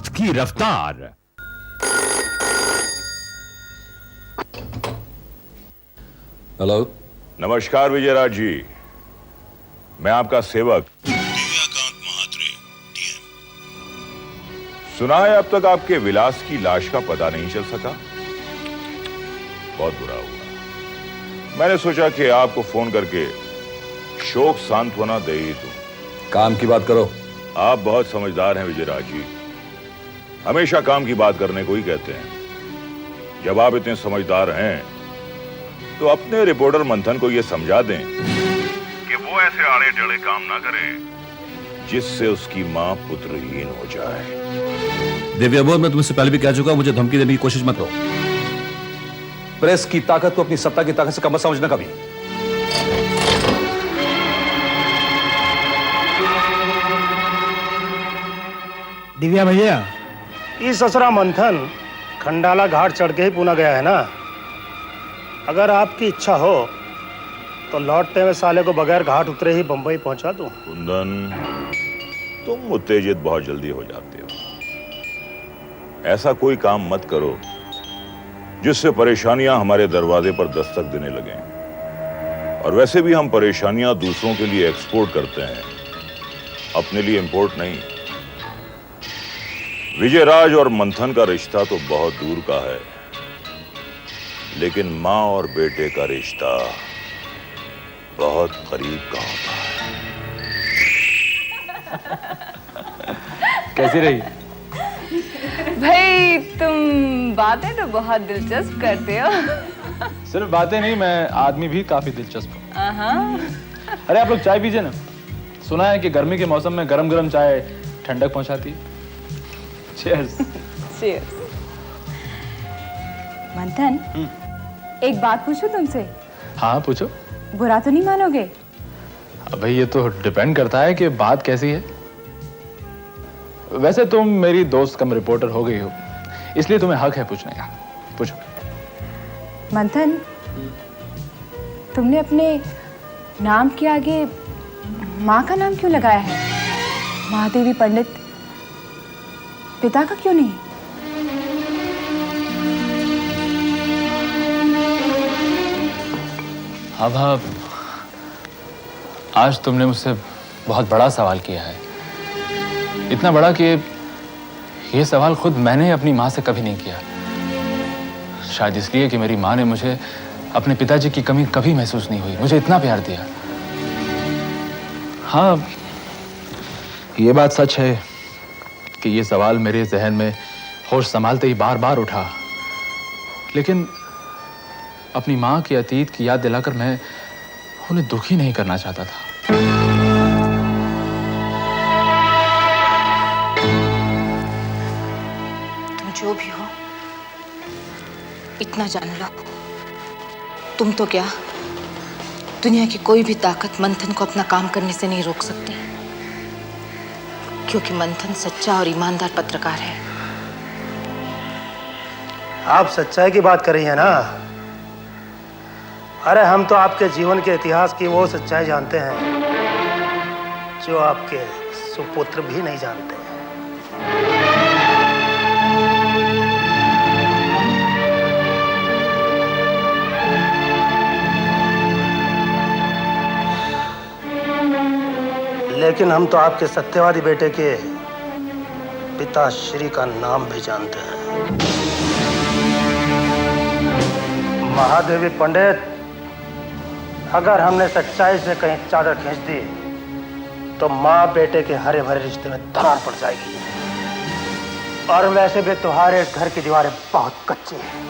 वक्त की रफ्तार। हेलो। नमस्कार विजयराज जी, मैं आपका सेवक दिव्याकांत महात्रे, डीएम। सुना है अब तक आपके विलास की लाश का पता नहीं चल सका। बहुत बुरा हुआ। मैंने सोचा कि आपको फोन करके शोक सांत्वना दे ही दूं। काम की बात करो। आप बहुत समझदार हैं विजयराज जी, हमेशा काम की बात करने को ही कहते हैं। जब आप इतने समझदार हैं तो अपने रिपोर्टर मंथन को यह समझा दें कि वो ऐसे आड़े टेढ़े काम ना करे जिससे उसकी मां पुत्रहीन हो जाए। दिव्या बोल, मैं तुमसे पहले भी कह चुका, मुझे धमकी देने की कोशिश मत करो। प्रेस की ताकत को अपनी सत्ता की ताकत से कम मत समझना कभी। दिव्या भैया, इस ससुरा मंथन खंडाला घाट चढ़ के ही पुणे गया है ना। अगर आपकी इच्छा हो तो लौटते हुए साले को बगैर घाट उतरे ही बंबई पहुंचा दूं। कुंदन, तुम उत्तेजित बहुत जल्दी हो जाते हो। ऐसा कोई काम मत करो जिससे परेशानियां हमारे दरवाजे पर दस्तक देने लगें। और वैसे भी हम परेशानियां दूसरों के लिए एक्सपोर्ट करते हैं, अपने लिए इंपोर्ट नहीं। विजयराज और मंथन का रिश्ता तो बहुत दूर का है, लेकिन मां और बेटे का रिश्ता बहुत करीब का होता है। कैसी रही? भाई तुम बातें तो बहुत दिलचस्प करते हो। सिर्फ बातें नहीं, मैं आदमी भी काफी दिलचस्प हूँ। अरे आप लोग चाय पीजिए ना। सुना है कि गर्मी के मौसम में गरम गरम चाय ठंडक पहुंचाती है। चीयर्स। चीयर्स। मंथन, एक बात पूछूं तुमसे? हाँ पूछो। बुरा तो नहीं मानोगे? भाई ये तो डिपेंड करता है कि बात कैसी है। वैसे तुम मेरी दोस्त कम रिपोर्टर हो गई हो, इसलिए तुम्हें हक है पूछने का। पूछो। मंथन, तुमने अपने नाम के आगे माँ का नाम क्यों लगाया है? महादेवी पंडित पिता का क्यों नहीं? अब आज तुमने मुझसे बहुत बड़ा सवाल किया है। इतना बड़ा कि ये सवाल खुद मैंने अपनी माँ से कभी नहीं किया। शायद इसलिए कि मेरी माँ ने मुझे अपने पिताजी की कमी कभी महसूस नहीं हुई, मुझे इतना प्यार दिया। हाँ, ये बात सच है कि ये सवाल मेरे जहन में होश संभालते ही बार बार उठा, लेकिन अपनी माँ के अतीत की याद दिलाकर मैं उन्हें दुखी नहीं करना चाहता था। तुम जो भी हो, इतना जान लो, तुम तो क्या, दुनिया की कोई भी ताकत मंथन को अपना काम करने से नहीं रोक सकती, क्योंकि मंथन सच्चा और ईमानदार पत्रकार है। आप सच्चाई की बात कर रही हैं ना? अरे हम तो आपके जीवन के इतिहास की वो सच्चाई जानते हैं जो आपके सुपुत्र भी नहीं जानते हैं। लेकिन हम तो आपके सत्यवादी बेटे के पिताश्री का नाम भी जानते हैं। महादेवी पंडित, अगर हमने सच्चाई से कहीं चादर खींच दी तो माँ बेटे के हरे भरे रिश्ते में दरार पड़ जाएगी। और वैसे भी तुम्हारे घर की दीवारें बहुत कच्ची हैं।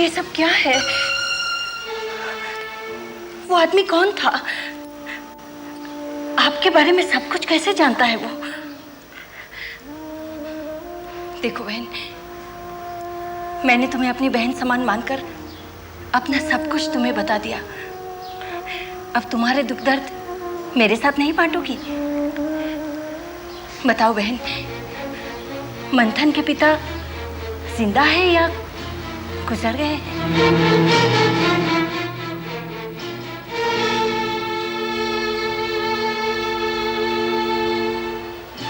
ये सब क्या है? वो आदमी कौन था? आपके बारे में सब कुछ कैसे जानता है वो? देखो बहन, मैंने तुम्हें अपनी बहन समान मानकर अपना सब कुछ तुम्हें बता दिया। अब तुम्हारे दुख दर्द मेरे साथ नहीं बांटोगी? बताओ बहन, मंथन के पिता जिंदा है या गुजर गए?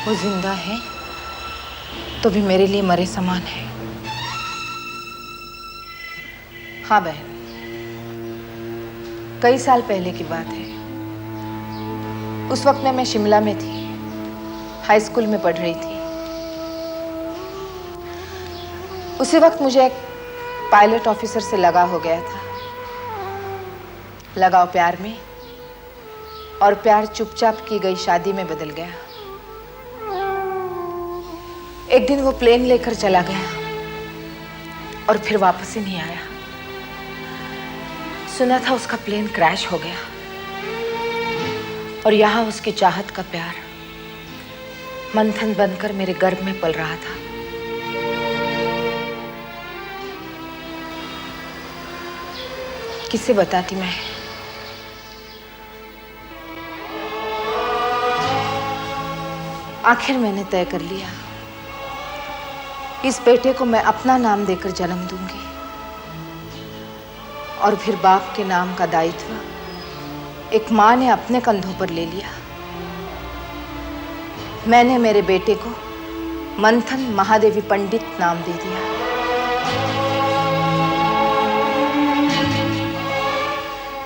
वो जिंदा है तो भी मेरे लिए मरे समान है। हाँ बहन, कई साल पहले की बात है। उस वक्त मैं शिमला में थी, हाई स्कूल में पढ़ रही थी। उसी वक्त मुझे एक पायलट ऑफिसर से लगाव हो गया था। लगाव प्यार में, और प्यार चुपचाप की गई शादी में बदल गया। एक दिन वो प्लेन लेकर चला गया और फिर वापस ही नहीं आया। सुना था उसका प्लेन क्रैश हो गया और यहाँ उसकी चाहत का प्यार मंथन बनकर मेरे गर्भ में पल रहा था। किसे बताती मैं? आखिर मैंने तय कर लिया, इस बेटे को मैं अपना नाम देकर जन्म दूंगी और फिर बाप के नाम का दायित्व एक मां ने अपने कंधों पर ले लिया। मैंने मेरे बेटे को मंथन महादेवी पंडित नाम दे दिया।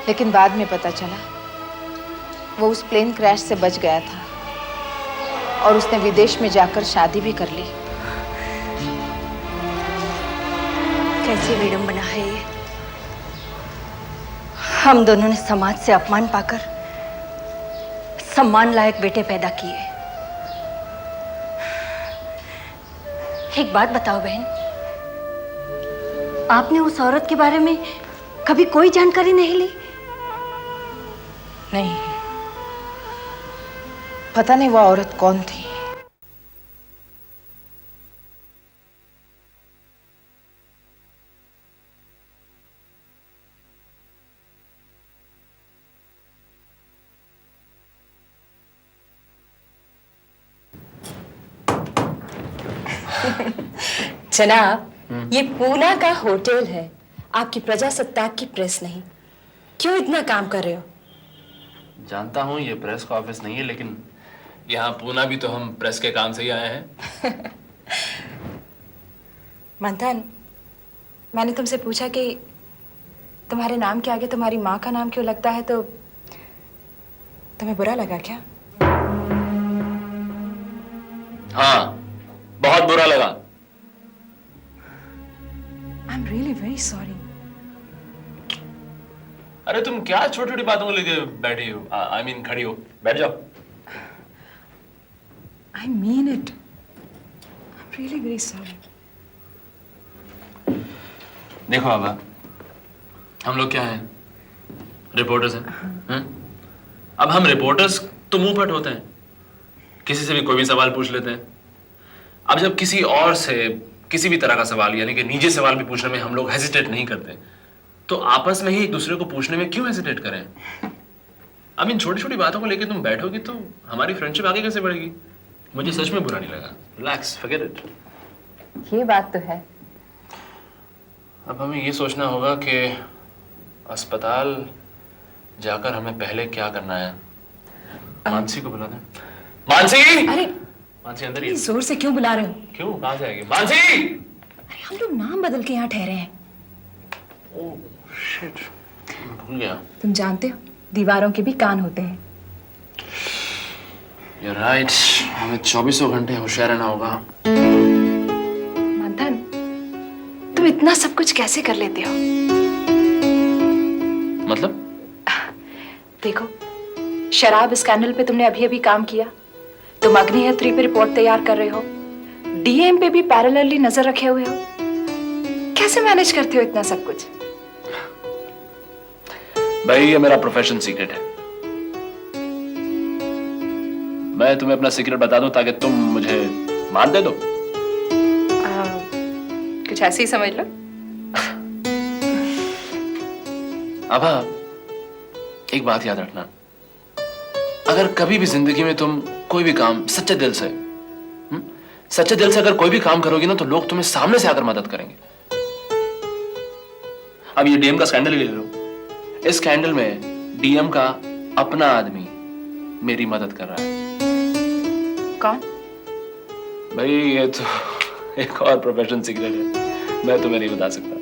लेकिन बाद में पता चला वो उस प्लेन क्रैश से बच गया था और उसने विदेश में जाकर शादी भी कर ली। कैसी विडंबना है ये! हम दोनों ने समाज से अपमान पाकर सम्मान लायक बेटे पैदा किए। एक बात बताओ बहन, आपने उस औरत के बारे में कभी कोई जानकारी नहीं ली? नहीं, पता नहीं वो औरत कौन थी। जनाब, ये पूना का होटल है, आपकी प्रजासत्ताक की प्रेस नहीं। क्यों इतना काम कर रहे हो? जानता हूँ ये प्रेस का ऑफिस नहीं है, लेकिन यहाँ पूना भी तो हम प्रेस के काम से ही आए हैं। मंथन, मैंने तुमसे पूछा कि तुम्हारे नाम के आगे तुम्हारी माँ का नाम क्यों लगता है, तो तुम्हें बुरा लगा क्या? हाँ, बहुत बुरा लगा। I'm really very sorry. अरे तुम क्या छोटी छोटी बातों को लेके बैठी हो? I mean खड़ी हो, बैठ जाओ। I mean it. I'm really very sorry. देखो आबा, हम लोग क्या हैं? रिपोर्टर्स हैं। अब हम रिपोर्टर्स तो मुंह फट होते हैं, किसी से भी कोई भी सवाल पूछ लेते हैं। अब जब किसी और से किसी भी तरह का सवाल यानी कि निजी सवाल भी पूछने में हम लोग हेजिटेट नहीं करते, तो आपस में ही एक दूसरे को पूछने में क्यों हेजिटेट करें? अब इन छोटी छोटी बातों को लेकर तुम बैठोगी तो हमारी फ्रेंडशिप आगे कैसे बढ़ेगी? मुझे सच में बुरा नहीं लगा। Relax, forget it. ये बात तो है। अब हमें ये सोचना होगा कि अस्पताल जाकर हमें पहले क्या करना है। मानसी को बुला दें। मानसी! अरे मानसी अंदर ही। जोर से क्यों बुला रहे हो? क्यों, कहाँ से आएगी मानसी? अरे हम लोग नाम बदल के यहाँ ठहरे हैं। ओह शिट, भूल गया। तुम जानते हो, दीवारों के भी कान होते हैं। You're right, हमें 24 घंटे होशियार रहना होगा। मंथन, तुम इतना सब कुछ कैसे कर लेते हो? मतलब? देखो, शराब स्कैंडल पे तुमने अभी अभी काम किया, तुम अग्निहोत्री पे रिपोर्ट तैयार कर रहे हो, डीएम पे भी पैरेलली नजर रखे हुए हो। कैसे मैनेज करते हो इतना सब कुछ? भाई ये मेरा प्रोफेशन सीक्रेट है। मैं तुम्हें अपना सीक्रेट बता दूं ताकि तुम मुझे मान दे दो। कुछ ऐसे ही समझ लो। आभा, एक बात याद रखना, अगर कभी भी जिंदगी में तुम कोई भी काम सच्चे दिल से अगर कोई भी काम करोगी ना, तो लोग तुम्हें सामने से आकर मदद करेंगे। अब ये डीएम का स्कैंडल ले लो। इस स्कैंडल में डीएम का अपना आदमी मेरी मदद कर रहा है। कौन? भाई ये तो एक और प्रोफेशन सीक्रेट है, मैं तुम्हें नहीं बता सकता।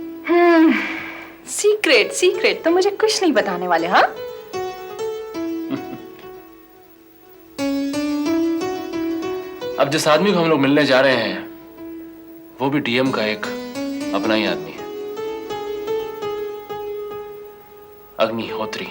सीक्रेट सीक्रेट तो मुझे कुछ नहीं बताने वाले, हाँ? अब जिस आदमी को हम लोग मिलने जा रहे हैं वो भी डीएम का एक अपना ही आदमी है, अग्निहोत्री।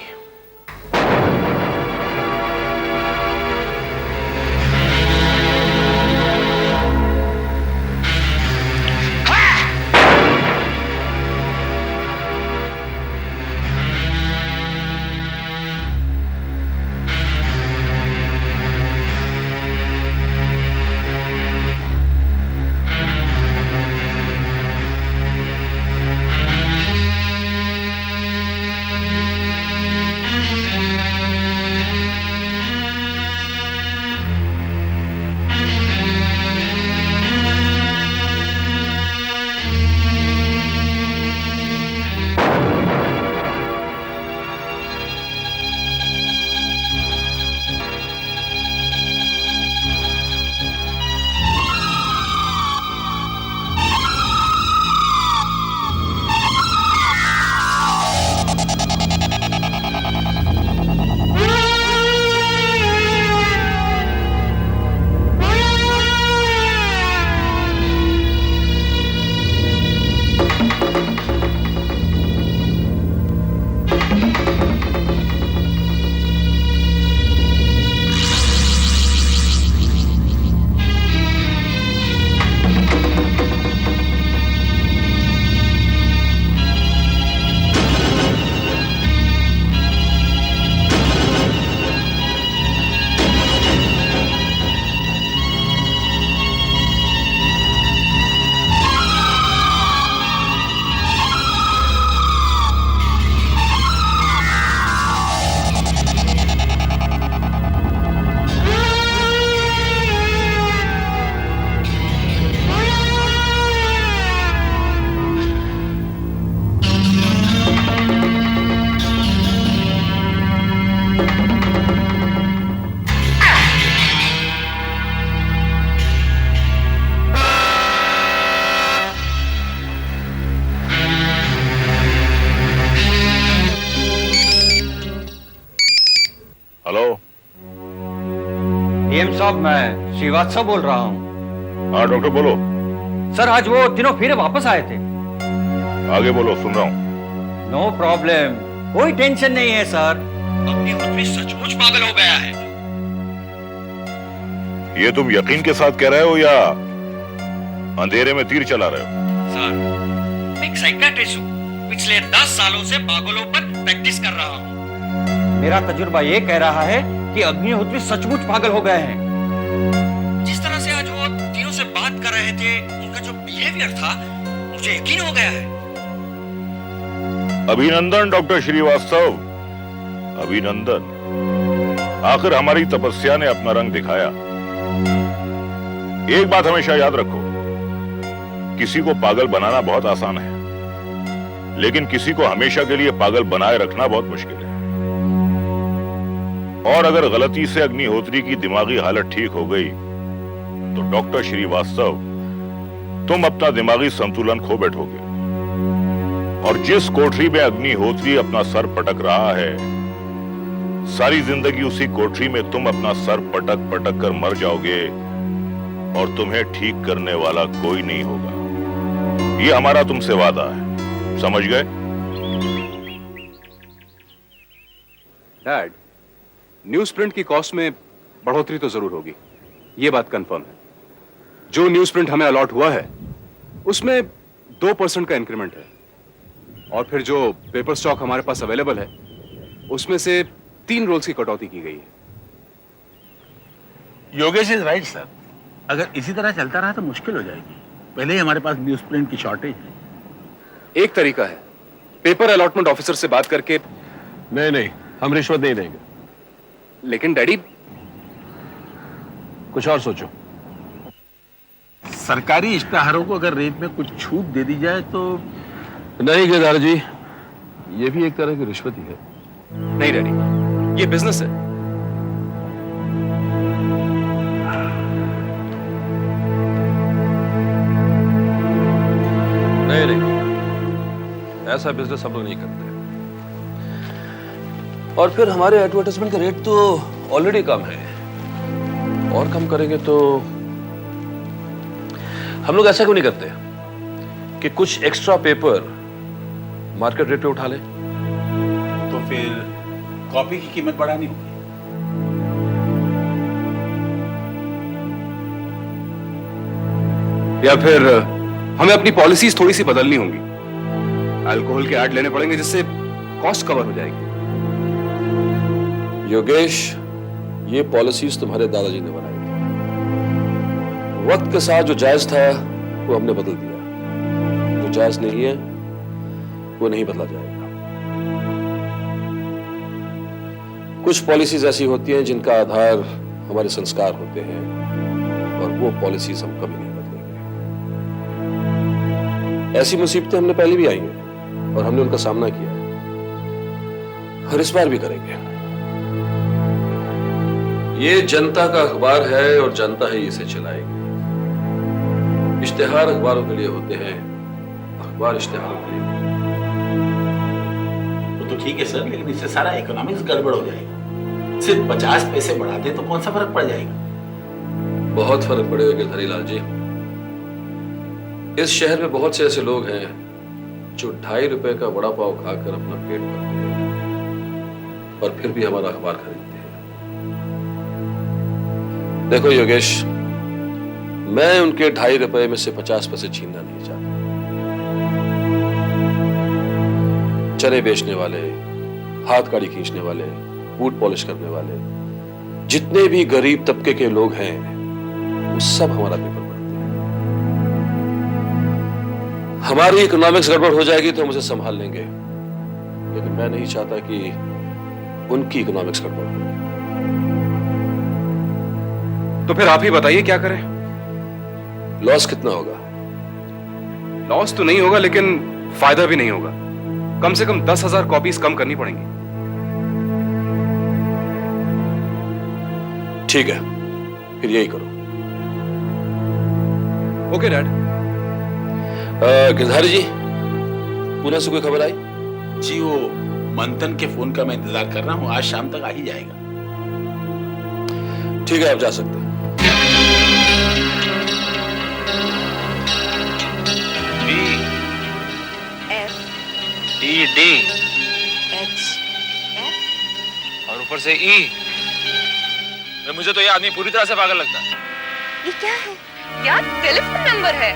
डीएम साहब, मैं श्रीवास्तव बोल रहा हूँ। हाँ डॉक्टर बोलो। सर आज वो तीनों फिर वापस आए थे। आगे बोलो, सुन रहा हूँ। नो प्रॉब्लम, कोई टेंशन नहीं है सर। अग्निहोत्री सचमुच पागल हो गया है। ये तुम यकीन के साथ कह रहे हो या अंधेरे में तीर चला रहे हो? सर, एक साइकियाट्रिस्ट हूँ, पिछले 10 सालों से पागलों पर प्रैक्टिस कर रहा हूँ। मेरा तजुर्बा ये कह रहा है कि अग्निहोत्री सचमुच पागल हो गए हैं। जिस तरह से आज वो तीनों से बात कर रहे थे, उनका जो बिहेवियर था, मुझे यकीन हो गया है। अभिनंदन डॉक्टर श्रीवास्तव, अभिनंदन। आखिर हमारी तपस्या ने अपना रंग दिखाया। एक बात हमेशा याद रखो, किसी को पागल बनाना बहुत आसान है, लेकिन किसी को हमेशा के लिए पागल बनाए रखना बहुत मुश्किल है। और अगर गलती से अग्निहोत्री की दिमागी हालत ठीक हो गई तो डॉक्टर श्रीवास्तव, तुम अपना दिमागी संतुलन खो बैठोगे। और जिस कोठरी में अग्निहोत्री अपना सर पटक रहा है, सारी जिंदगी उसी कोठरी में तुम अपना सर पटक पटक कर मर जाओगे और तुम्हें ठीक करने वाला कोई नहीं होगा। ये हमारा तुमसे वादा है, समझ गए? डैड, न्यूज प्रिंट की कॉस्ट में बढ़ोतरी तो जरूर होगी, ये बात कंफर्म है। जो न्यूज प्रिंट हमें अलॉट हुआ है उसमें 2% का इंक्रीमेंट है, और फिर जो पेपर स्टॉक हमारे पास अवेलेबल है उसमें से 3 रोल्स की कटौती की गई है। Yogesh is right sir. अगर इसी तरह चलता रहा तो मुश्किल हो जाएगी। पहले ही हमारे पास न्यूज प्रिंट की शॉर्टेज है। एक तरीका है पेपर अलॉटमेंट ऑफिसर से बात करके। नहीं, हम रिश्वत नहीं देंगे। लेकिन डैडी, कुछ और सोचो। सरकारी इश्तेहारों को अगर रेट में कुछ छूट दे दी जाए तो। नहीं गिरधारी जी, ये भी एक तरह की रिश्वत ही है। नहीं डैडी, ये बिजनेस है। नहीं, ऐसा बिजनेस हम लोग नहीं करते। और फिर हमारे एडवर्टाइजमेंट का रेट तो ऑलरेडी कम है, और कम करेंगे तो हम लोग ऐसा क्यों नहीं करते कि कुछ एक्स्ट्रा पेपर मार्केट रेट पे उठा ले। तो फिर कॉपी की कीमत बढ़ानी होगी। या फिर हमें अपनी पॉलिसीज थोड़ी सी बदलनी होंगी। अल्कोहल के ऐड लेने पड़ेंगे जिससे कॉस्ट कवर हो जाएगी। योगेश, ये पॉलिसीज तुम्हारे दादाजी ने बनाई थी। वक्त के साथ जो जायज था वो हमने बदल दिया, जो जायज नहीं है वो नहीं बदला जाएगा। कुछ पॉलिसीज ऐसी होती हैं जिनका आधार हमारे संस्कार होते हैं, और वो पॉलिसीज हम कभी नहीं बदलेंगे। ऐसी मुसीबतें हमने पहले भी आई हैं और हमने उनका सामना किया है, और इस बार भी करेंगे। ये जनता का अखबार है और जनता ही इसे चलाएगी। इश्तिहार अखबारों के लिए होते हैं, अखबार इश्तिहारों के लिए। तो ठीक है सर, लेकिन इससे सारा इकोनॉमिक्स गड़बड़ हो जाएगा। सिर्फ 50 पैसे बढ़ा दे तो कौन सा फर्क पड़ जाएगा? बहुत फर्क पड़ेगा गिरधारी लाल जी। इस शहर में बहुत से ऐसे लोग हैं जो 2.5 रुपए का वड़ा पाव खाकर अपना पेट भरते हैं और फिर भी हमारा अखबार खरीदते हैं। देखो योगेश, मैं उनके 2.5 रुपए में से 50 पैसे छीनना नहीं चाहता। चने बेचने वाले, हाथ काड़ी खींचने वाले, बूट पॉलिश करने वाले, जितने भी गरीब तबके के लोग हैं वो सब हमारा पेपर पढ़ते हैं। हमारी इकोनॉमिक्स गड़बड़ हो जाएगी तो हम उसे संभाल लेंगे, लेकिन मैं नहीं चाहता कि उनकी इकोनॉमिक्स गड़बड़ हो। तो फिर आप ही बताइए क्या करें। लॉस कितना होगा? लॉस तो नहीं होगा, लेकिन फायदा भी नहीं होगा। कम से कम 10,000 कॉपीज कम करनी पड़ेंगी। ठीक है, फिर यही करो। Okay dad. गिरधारी जी, पुणे से कोई खबर आई? जी वो मंथन के फोन का मैं इंतजार कर रहा हूँ, आज शाम तक आ ही जाएगा। ठीक है, आप जा सकते हैं। D H और ऊपर से E। मुझे तो ये आदमी पूरी तरह से पागल लगता है। ये क्या है? क्या टेलीफोन नंबर है?